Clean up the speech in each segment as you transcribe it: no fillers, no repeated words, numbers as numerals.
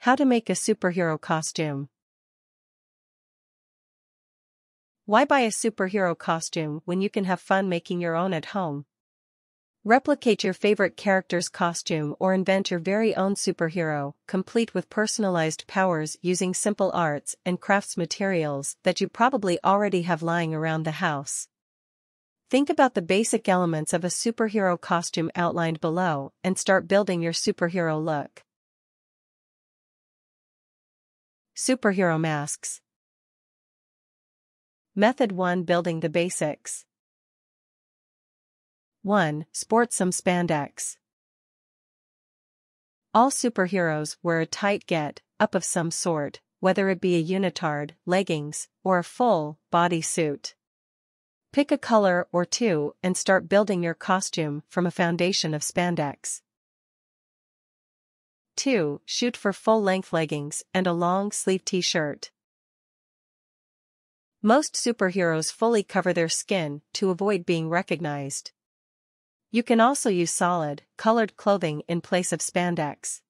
How to make a superhero costume. Why buy a superhero costume when you can have fun making your own at home? Replicate your favorite character's costume or invent your very own superhero, complete with personalized powers using simple arts and crafts materials that you probably already have lying around the house. Think about the basic elements of a superhero costume outlined below and start building your superhero look. Superhero masks. Method 1. Building the basics. 1. Sport some spandex. All superheroes wear a tight get-up of some sort, whether it be a unitard, leggings, or a full body suit. Pick a color or two and start building your costume from a foundation of spandex. 2. Shoot for full-length leggings and a long-sleeve t-shirt. Most superheroes fully cover their skin to avoid being recognized. You can also use solid, colored clothing in place of spandex.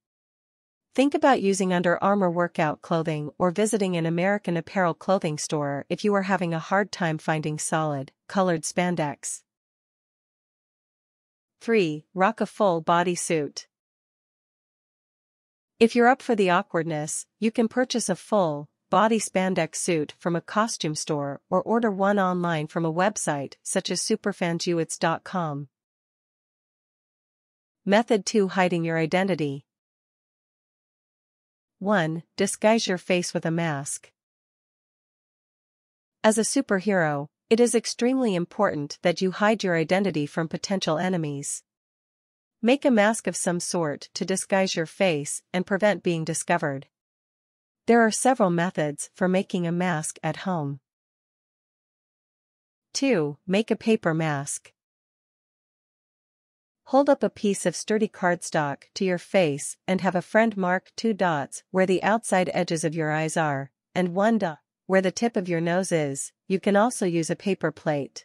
Think about using Under Armour workout clothing or visiting an American Apparel clothing store if you are having a hard time finding solid, colored spandex. 3. Rock a full body suit. If you're up for the awkwardness, you can purchase a full body spandex suit from a costume store or order one online from a website such as superfansjewits.com. Method 2. Hiding your identity. 1. Disguise your face with a mask. As a superhero, it is extremely important that you hide your identity from potential enemies. Make a mask of some sort to disguise your face and prevent being discovered. There are several methods for making a mask at home. 2. Make a paper mask. Hold up a piece of sturdy cardstock to your face and have a friend mark 2 dots where the outside edges of your eyes are, and 1 dot where the tip of your nose is. You can also use a paper plate.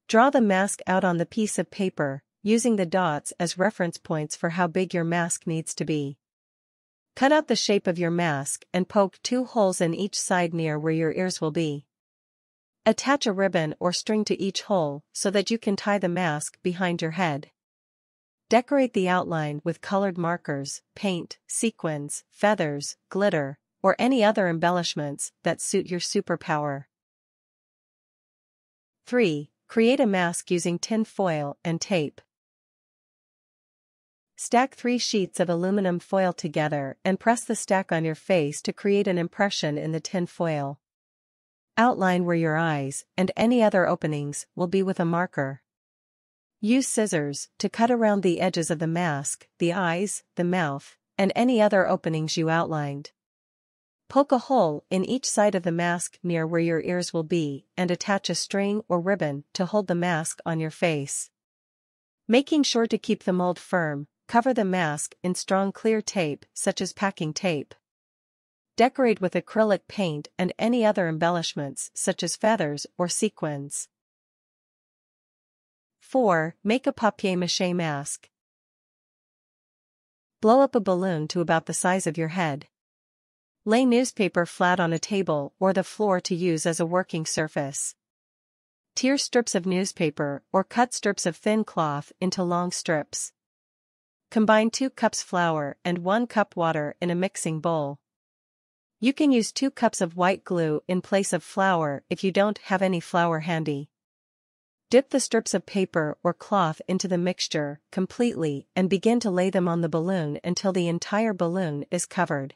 Draw the mask out on the piece of paper, using the dots as reference points for how big your mask needs to be. Cut out the shape of your mask and poke 2 holes in each side near where your ears will be. Attach a ribbon or string to each hole so that you can tie the mask behind your head. Decorate the outline with colored markers, paint, sequins, feathers, glitter, or any other embellishments that suit your superpower. 3. Create a mask using tin foil and tape. Stack 3 sheets of aluminum foil together and press the stack on your face to create an impression in the tin foil. Outline where your eyes and any other openings will be with a marker. Use scissors to cut around the edges of the mask, the eyes, the mouth, and any other openings you outlined. Poke a hole in each side of the mask near where your ears will be and attach a string or ribbon to hold the mask on your face. Making sure to keep the mold firm, cover the mask in strong clear tape such as packing tape. Decorate with acrylic paint and any other embellishments such as feathers or sequins. 4. Make a papier-mâché mask. Blow up a balloon to about the size of your head. Lay newspaper flat on a table or the floor to use as a working surface. Tear strips of newspaper or cut strips of thin cloth into long strips. Combine 2 cups flour and 1 cup water in a mixing bowl. You can use 2 cups of white glue in place of flour if you don't have any flour handy. Dip the strips of paper or cloth into the mixture completely and begin to lay them on the balloon until the entire balloon is covered.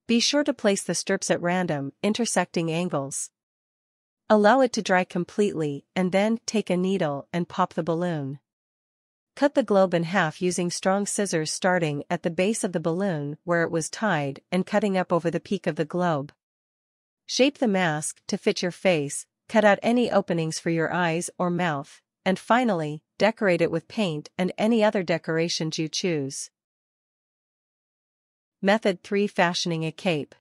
Be sure to place the strips at random, intersecting angles. Allow it to dry completely and then take a needle and pop the balloon. Cut the globe in half using strong scissors starting at the base of the balloon where it was tied and cutting up over the peak of the globe. Shape the mask to fit your face, cut out any openings for your eyes or mouth, and finally, decorate it with paint and any other decorations you choose. Method 3. Fashioning a cape.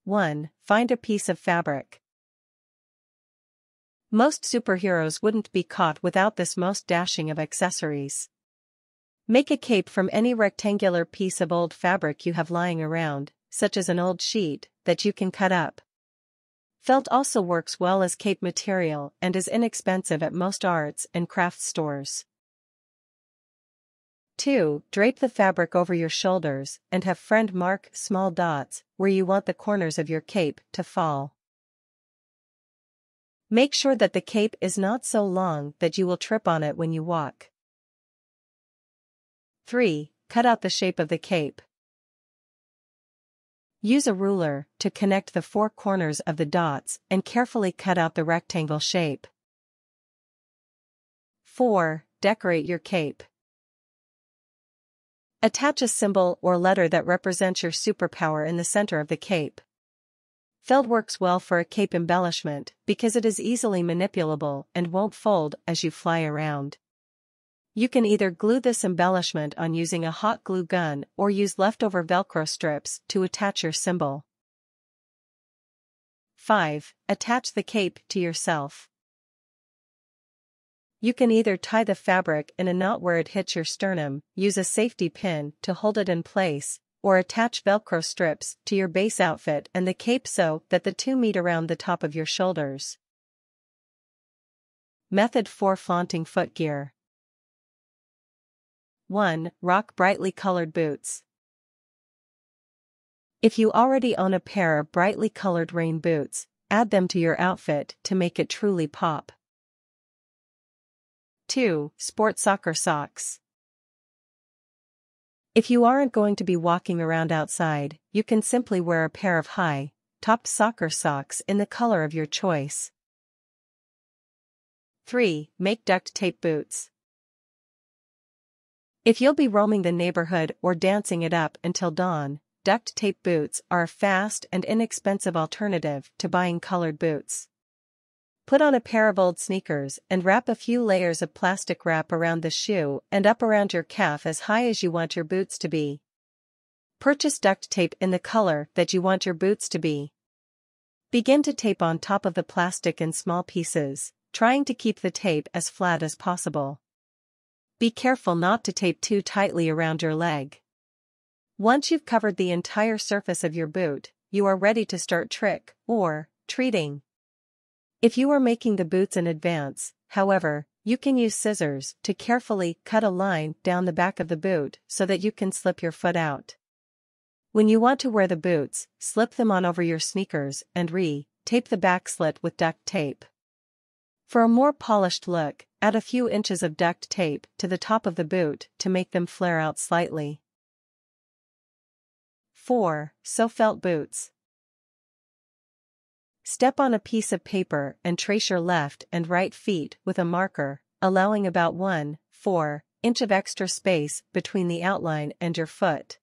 1. Find a piece of fabric. Most superheroes wouldn't be caught without this most dashing of accessories. Make a cape from any rectangular piece of old fabric you have lying around, such as an old sheet, that you can cut up. Felt also works well as cape material and is inexpensive at most arts and crafts stores. 2. Drape the fabric over your shoulders and have friend mark small dots where you want the corners of your cape to fall. Make sure that the cape is not so long that you will trip on it when you walk. 3. Cut out the shape of the cape. Use a ruler to connect the four corners of the dots and carefully cut out the rectangle shape. 4. Decorate your cape. Attach a symbol or letter that represents your superpower in the center of the cape. Felt works well for a cape embellishment because it is easily manipulable and won't fold as you fly around. You can either glue this embellishment on using a hot glue gun or use leftover Velcro strips to attach your symbol. 5. Attach the cape to yourself. You can either tie the fabric in a knot where it hits your sternum, use a safety pin to hold it in place, or attach Velcro strips to your base outfit and the cape so that the two meet around the top of your shoulders. Method 4. Flaunting footgear. 1. Rock brightly colored boots. If you already own a pair of brightly colored rain boots, add them to your outfit to make it truly pop. 2. Sport soccer socks. If you aren't going to be walking around outside, you can simply wear a pair of high-topped soccer socks in the color of your choice. 3. Make duct tape boots. If you'll be roaming the neighborhood or dancing it up until dawn, duct tape boots are a fast and inexpensive alternative to buying colored boots. Put on a pair of old sneakers and wrap a few layers of plastic wrap around the shoe and up around your calf as high as you want your boots to be. Purchase duct tape in the color that you want your boots to be. Begin to tape on top of the plastic in small pieces, trying to keep the tape as flat as possible. Be careful not to tape too tightly around your leg. Once you've covered the entire surface of your boot, you are ready to start treating. If you are making the boots in advance, however, you can use scissors to carefully cut a line down the back of the boot so that you can slip your foot out. When you want to wear the boots, slip them on over your sneakers and tape the back slit with duct tape. For a more polished look, add a few inches of duct tape to the top of the boot to make them flare out slightly. 4. Sew felt boots. Step on a piece of paper and trace your left and right feet with a marker, allowing about 1/4 inch of extra space between the outline and your foot.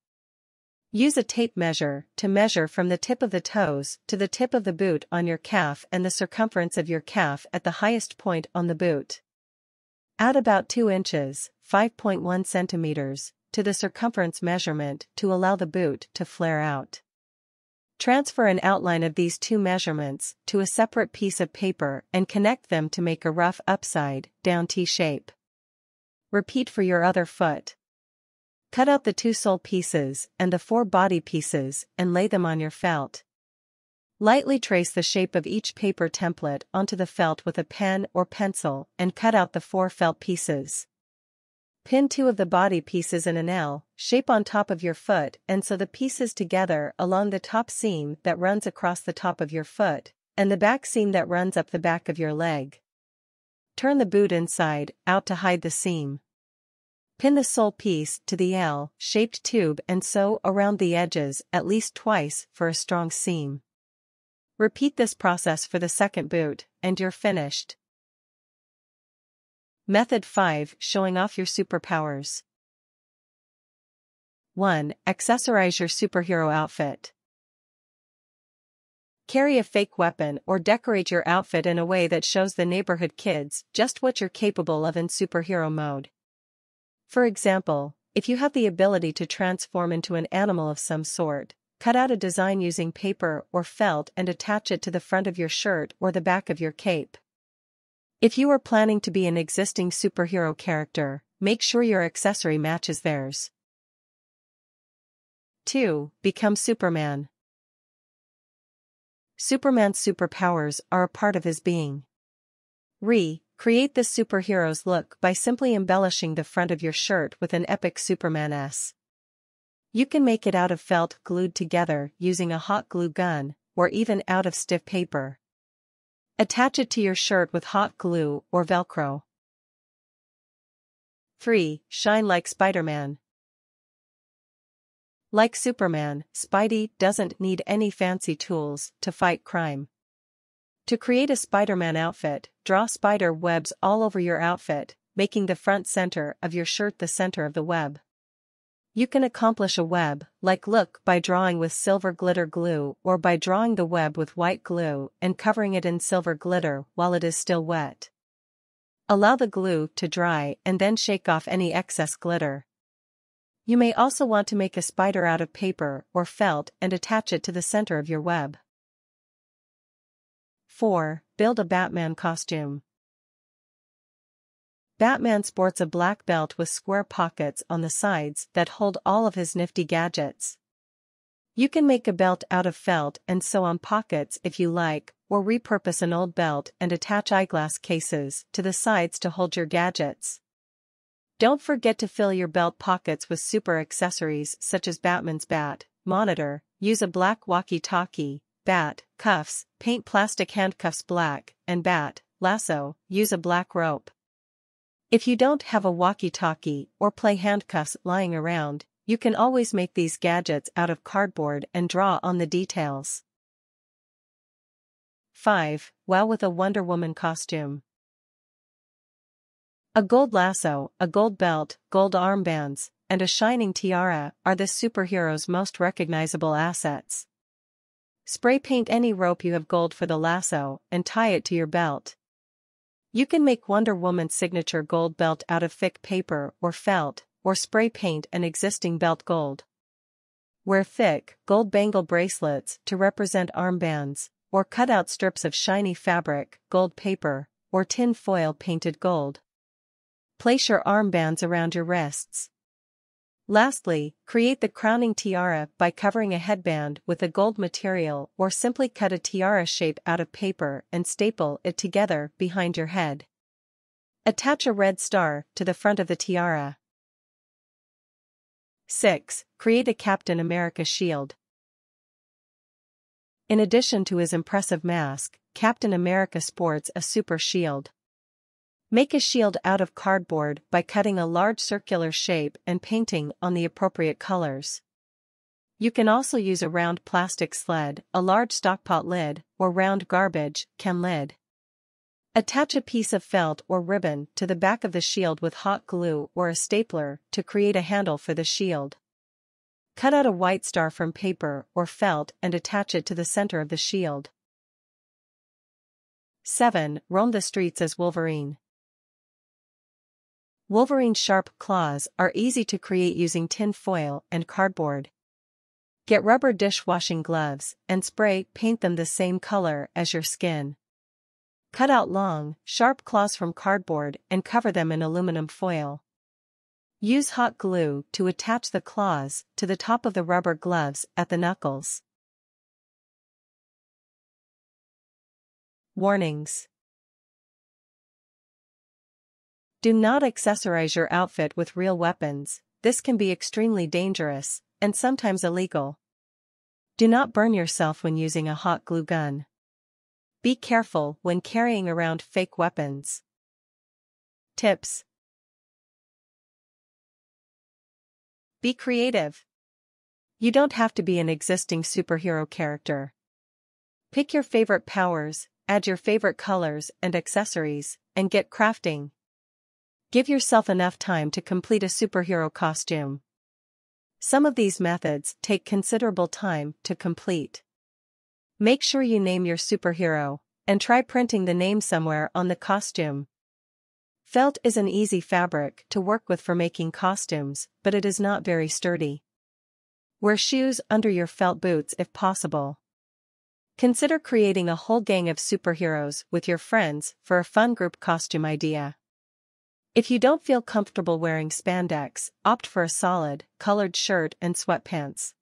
Use a tape measure to measure from the tip of the toes to the tip of the boot on your calf and the circumference of your calf at the highest point on the boot. Add about 2 inches, 5.1 centimeters, to the circumference measurement to allow the boot to flare out. Transfer an outline of these two measurements to a separate piece of paper and connect them to make a rough upside-down T-shape. Repeat for your other foot. Cut out the 2 sole pieces and the 4 body pieces and lay them on your felt. Lightly trace the shape of each paper template onto the felt with a pen or pencil and cut out the 4 felt pieces. Pin 2 of the body pieces in an L shape on top of your foot and sew the pieces together along the top seam that runs across the top of your foot and the back seam that runs up the back of your leg. Turn the boot inside out to hide the seam. Pin the sole piece to the L-shaped tube and sew around the edges at least twice for a strong seam. Repeat this process for the second boot, and you're finished. Method 5. Showing off your superpowers. 1. Accessorize your superhero outfit. Carry a fake weapon or decorate your outfit in a way that shows the neighborhood kids just what you're capable of in superhero mode. For example, if you have the ability to transform into an animal of some sort, cut out a design using paper or felt and attach it to the front of your shirt or the back of your cape. If you are planning to be an existing superhero character, make sure your accessory matches theirs. 2. Become Superman. Superman's superpowers are a part of his being. Create this superhero's look by simply embellishing the front of your shirt with an epic Superman S. You can make it out of felt glued together using a hot glue gun, or even out of stiff paper. Attach it to your shirt with hot glue or Velcro. 3. Shine like Spider-Man. Like Superman, Spidey doesn't need any fancy tools to fight crime. To create a Spider-Man outfit, draw spider webs all over your outfit, making the front center of your shirt the center of the web. You can accomplish a web-like look by drawing with silver glitter glue or by drawing the web with white glue and covering it in silver glitter while it is still wet. Allow the glue to dry and then shake off any excess glitter. You may also want to make a spider out of paper or felt and attach it to the center of your web. 4. Build a Batman costume. Batman sports a black belt with square pockets on the sides that hold all of his nifty gadgets. You can make a belt out of felt and sew on pockets if you like, or repurpose an old belt and attach eyeglass cases to the sides to hold your gadgets. Don't forget to fill your belt pockets with super accessories such as Batman's bat, monitor, use a black walkie-talkie, bat, cuffs, paint plastic handcuffs black, and bat, lasso, use a black rope. If you don't have a walkie-talkie or play handcuffs lying around, you can always make these gadgets out of cardboard and draw on the details. 5. Wow with a Wonder Woman costume. A gold lasso, a gold belt, gold armbands, and a shining tiara are this superhero's most recognizable assets. Spray paint any rope you have gold for the lasso and tie it to your belt. You can make Wonder Woman's signature gold belt out of thick paper or felt, or spray paint an existing belt gold. Wear thick, gold bangle bracelets to represent armbands, or cut out strips of shiny fabric, gold paper, or tin foil painted gold. Place your armbands around your wrists. Lastly, create the crowning tiara by covering a headband with a gold material or simply cut a tiara shape out of paper and staple it together behind your head. Attach a red star to the front of the tiara. 6. Create a Captain America shield. In addition to his impressive mask, Captain America sports a super shield. Make a shield out of cardboard by cutting a large circular shape and painting on the appropriate colors. You can also use a round plastic sled, a large stockpot lid, or round garbage can lid. Attach a piece of felt or ribbon to the back of the shield with hot glue or a stapler to create a handle for the shield. Cut out a white star from paper or felt and attach it to the center of the shield. 7. Roam the streets as Wolverine. Wolverine's sharp claws are easy to create using tin foil and cardboard. Get rubber dishwashing gloves and spray paint them the same color as your skin. Cut out long, sharp claws from cardboard and cover them in aluminum foil. Use hot glue to attach the claws to the top of the rubber gloves at the knuckles. Warnings. Do not accessorize your outfit with real weapons. This can be extremely dangerous, and sometimes illegal. Do not burn yourself when using a hot glue gun. Be careful when carrying around fake weapons. Tips. Be creative. You don't have to be an existing superhero character. Pick your favorite powers, add your favorite colors and accessories, and get crafting. Give yourself enough time to complete a superhero costume. Some of these methods take considerable time to complete. Make sure you name your superhero, and try printing the name somewhere on the costume. Felt is an easy fabric to work with for making costumes, but it is not very sturdy. Wear shoes under your felt boots if possible. Consider creating a whole gang of superheroes with your friends for a fun group costume idea. If you don't feel comfortable wearing spandex, opt for a solid, colored shirt and sweatpants.